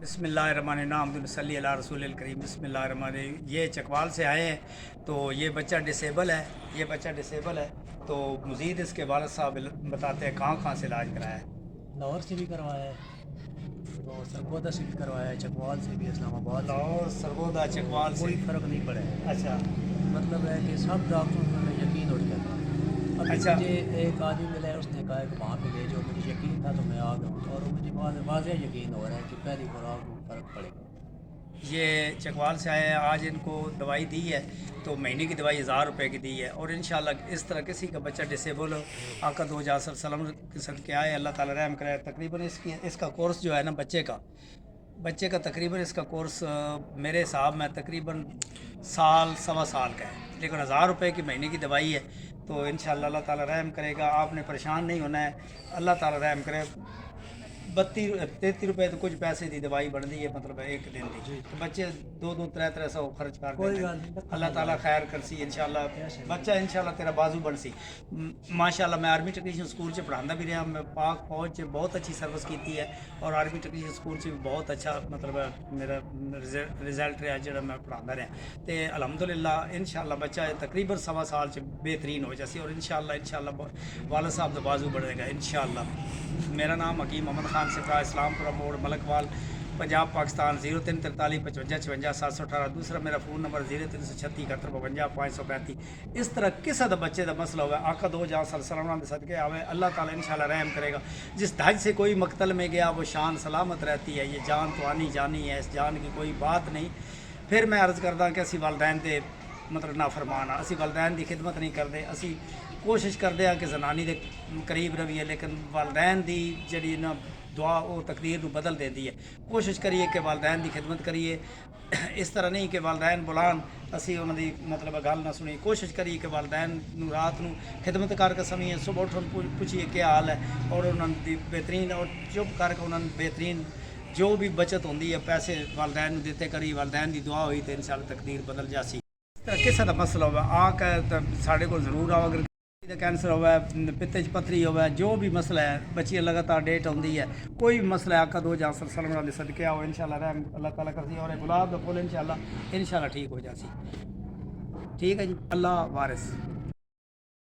बिस्मिल्लाहिर्रहमानिर्रहीम सल्ली अला रसूलिल करीम बिस्मिल्लाहिर्रहमानिर्रहीम। ये चकवाल से आए हैं, तो ये बच्चा डिसेबल है। तो मज़ीद इसके वालिद साहब बताते हैं कहाँ कहाँ से इलाज कराया है। लाहौर से भी करवाया है, तो सरगोदा से भी करवाया है, चकवाल से भी, इस्लामाबाद से लाहौर, सरगोदा, चकवाल से कोई फ़र्क नहीं पड़ा है। अच्छा मतलब है कि सब डॉक्टरों में यकीन उठ गया। अभी अच्छा मुझे एक आदमी मिला है, उसने कहा कि वहाँ पे ले जाओ, मुझे यकीन था तो मैं आ गया हूँ, और मुझे वाज़ह यकीन हो रहा है कि पहली खुराक में फ़र्क पड़ेगा। ये चकवाल से आए हैं। आज इनको दवाई दी है, तो महीने की दवाई 1000 रुपये की दी है। और इंशाल्लाह इस तरह किसी का बच्चा डिसेबल हो, आका दो हजार सल्लम के सदके आए, अल्लाह ताला रहम करे। तकरीबन इसका कोर्स जो है ना, बच्चे का तकरीबन इसका कोर्स मेरे हिसाब में तकरीबन साल सवा साल का है, लेकिन 1000 रुपये की महीने की दवाई है। तो इंशाल्लाह अल्लाह ताला रहम करेगा। आपने परेशान नहीं होना है, अल्लाह ताला रहम करे। 32-33 रुपये तो कुछ पैसे की दवाई बनती है, मतलब एक दिन की। जी तो बच्चे 2-3 खर्च कर कोई देते गल हैं। नहीं, अल्लाह ताला खैर करसी इंशाल्लाह। बच्चा इंशाल्लाह तेरा बाजू बनसी। माशाल्लाह मैं आर्मी टेक्नीशियन स्कूल से पढ़ांदा भी रहा। मैं पाक फौज से बहुत अच्छी सर्विस की है, और आर्मी टेक्नीशियन स्कूल से भी बहुत अच्छा मतलब मेरा रिजल्ट रहा जो मैं पढ़ांदा रहा। तो अलहमदुलिल्लाह इंशाल्लाह बच्चा तकरीबन सवा साल से बेहतरीन हो जासी, और इंशाल्लाह वालिद साहब का बाजू बढ़ेगा इंशाल्लाह। मेरा नाम हकीम मोहम्मद खान सिफरा, इस्लामपुरा मोड़, मलकवाल, पंजाब पाकिस्तान। 0343555718। दूसरा मेरा फ़ोन नंबर 0336715535। इस तरह किसी का बच्चे का मसला हुआ, आका दो जहाँ सल्लल्लाहु अलैहि सदके आवे, अल्लाह ताला इंशाल्लाह रहम करेगा। जिस ढंग से कोई मकतल में गया वो शान सलामत रहती है। ये जान तो आनी जानी है, इस जान की कोई बात नहीं। फिर मैं अर्ज़ करदा कि असी वालदैन दे मतलब नाफरमान हाँ, असी वालदैन की खिदमत नहीं करते। असी कोशिश करते हैं कि जनानी के करीब रहिए, लेकिन वालदैन की जी ना दुआ वो तकदीर को बदल देती है। कोशिश करिए कि वालदैन की खिदमत करिए। इस तरह नहीं कि वालदैन बुलान असी उन्होंने मतलब गल ना सुनी। कोशिश करिए कि वालदैन रात को खिदमत करके समझिए, सुबह उठन पूछिए क्या हाल है, और उन्होंने बेहतरीन और चुप करके उन्होंने बेहतरीन जो भी बचत होती है पैसे वालदैन देते करी, वालदैन की दुआ हुई तो इंशाल्लाह तकदीर बदल जासी। किसी का मसला हो आके साढ़े को जरूर आओ। अगर कैंसर हो, पित्ते पत्थरी हो, जो भी मसला है, बच्ची लगातार डेट आती है, कोई भी मसला है, आका दो जहाँ सल्लल्लाहु अलैहि सदके आओ इंशाल्लाह रहम अल्लाह ताला करती है। और गुलाब का फूल इंशाल्लाह ठीक हो जासी। ठीक है जी, अल्लाह वारिस।